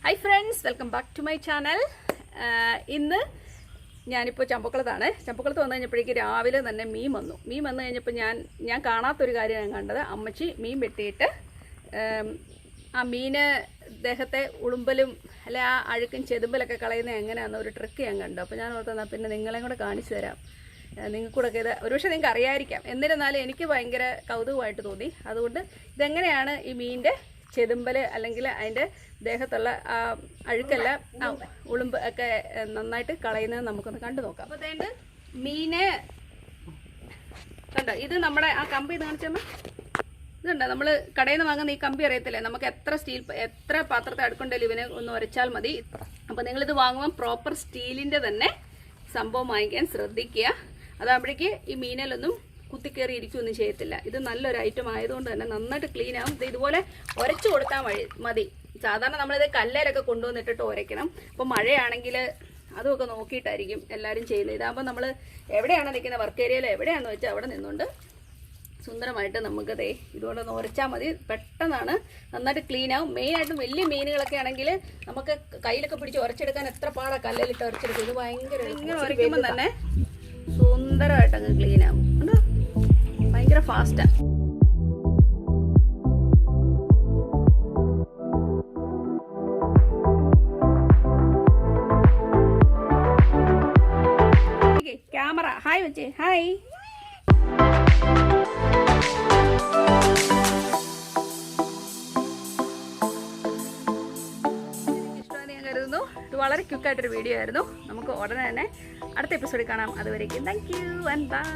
Hi friends, welcome back to my channel. ഇന്ന് ഞാനിപ്പോൾ ചമ്പക്കുളത്താണ്. ചമ്പക്കുളത്ത് വന്നു കഴിഞ്ഞപ്പോഴേക്ക് രാവിലെ തന്നെ മീൻ വന്നു കഴിഞ്ഞപ്പോൾ ഞാൻ കാണാത്തൊരു കാര്യം ഞാൻ കണ്ടത്. അമ്മച്ചി മീൻ വെട്ടിയിട്ട് ആ മീന് ദേഹത്തെ ഉളുമ്പലും അല്ലെ ആ അഴുക്കും ചെതുമ്പലൊക്കെ കളയുന്നത് എങ്ങനെയാണെന്ന് ഒരു ട്രിക്ക് ഞാൻ കണ്ടു. അപ്പോൾ ഞാൻ ഓർത്തുന്ന പിന്നെ നിങ്ങളെയും കൂടെ കാണിച്ചു തരാം. നിങ്ങൾക്കൂടൊക്കെ ഇത് ഒരുപക്ഷെ നിങ്ങൾക്ക് അറിയാമായിരിക്കാം. എന്നിരുന്നാലും എനിക്ക് ഭയങ്കര കൗതുകമായിട്ട് തോന്നി. അതുകൊണ്ട് ഇതെങ്ങനെയാണ് ഈ മീനിൻ്റെ ചെതുമ്പൽ അല്ലെങ്കിൽ അതിൻ്റെ ദേഹത്തുള്ള അഴുക്കെല്ലാം ഉളുമ്പ് ഒക്കെ നന്നായിട്ട് കളയുന്നത് നമുക്കൊന്ന് കണ്ടു നോക്കാം. അപ്പോൾ അതുകൊണ്ട് മീനെ കണ്ടോ, ഇത് നമ്മുടെ ആ കമ്പി ഇത് കാണിച്ചമ്മ, ഇതുണ്ടോ നമ്മൾ കടയിൽ നിന്ന് വാങ്ങുന്ന ഈ കമ്പി അറിയത്തില്ലേ, നമുക്ക് എത്ര പാത്രത്തെ അടുക്കുണ്ടല്ലോ ഇവനെ ഒന്ന് ഉരച്ചാൽ മതി. അപ്പോൾ നിങ്ങളിത് വാങ്ങുമ്പോൾ പ്രോപ്പർ സ്റ്റീലിൻ്റെ തന്നെ സംഭവം വാങ്ങിക്കാൻ ശ്രദ്ധിക്കുക. അതാകുമ്പോഴേക്ക് ഈ മീനിലൊന്നും കുത്തിക്കയറി ഇരിക്കുകയൊന്നും ചെയ്യത്തില്ല. ഇത് നല്ലൊരു ഐറ്റം ആയതുകൊണ്ട് തന്നെ നന്നായിട്ട് ക്ലീൻ ആവും. ഇതുപോലെ ഉരച്ചു കൊടുത്താൽ മതി. സാധാരണ നമ്മളിത് കല്ലേലൊക്കെ കൊണ്ടുവന്നിട്ടിട്ട് ഉരയ്ക്കണം. അപ്പോൾ മഴയാണെങ്കിൽ അതുമൊക്കെ നോക്കിയിട്ടായിരിക്കും എല്ലാവരും ചെയ്യുന്നത്. ഇതാകുമ്പോൾ നമ്മൾ എവിടെയാണ് നിൽക്കുന്നത്, വർക്ക് ഏരിയയിൽ എവിടെയാണെന്ന് വെച്ചാൽ അവിടെ നിന്നുകൊണ്ട് സുന്ദരമായിട്ട് നമുക്കതേ ഇതുകൊണ്ട് ഒന്ന് ഉരച്ചാൽ മതി. പെട്ടെന്നാണ്, നന്നായിട്ട് ക്ലീൻ ആവും. മെയിനായിട്ടും വലിയ മീനുകളൊക്കെ ആണെങ്കിൽ നമുക്ക് കയ്യിലൊക്കെ പിടിച്ച് ഉരച്ചെടുക്കാൻ എത്ര പാടാണ് കല്ലിലിട്ട് ഉരച്ചെടുക്കും. ഇത് ഭയങ്കര ഇങ്ങനെ ഉരയ്ക്കുമ്പോൾ തന്നെ സുന്ദരമായിട്ട് അങ്ങ് ക്ലീൻ ആവും. കണ്ടോ, ഭയങ്കര ഫാസ്റ്റാണ്. ക്യാമറ ഹായ് വെച്ചേ, ഹായ്. ഇഷ്ടമായി ഞാൻ കരുതുന്നു. ഇത് വളരെ ക്വിക്കായിട്ടൊരു വീഡിയോ ആയിരുന്നു. നമുക്ക് ഉടനെ തന്നെ അടുത്ത എപ്പിസോഡിൽ കാണാം. അതുവരേക്കും താങ്ക് യു ആൻഡ് ബൈ.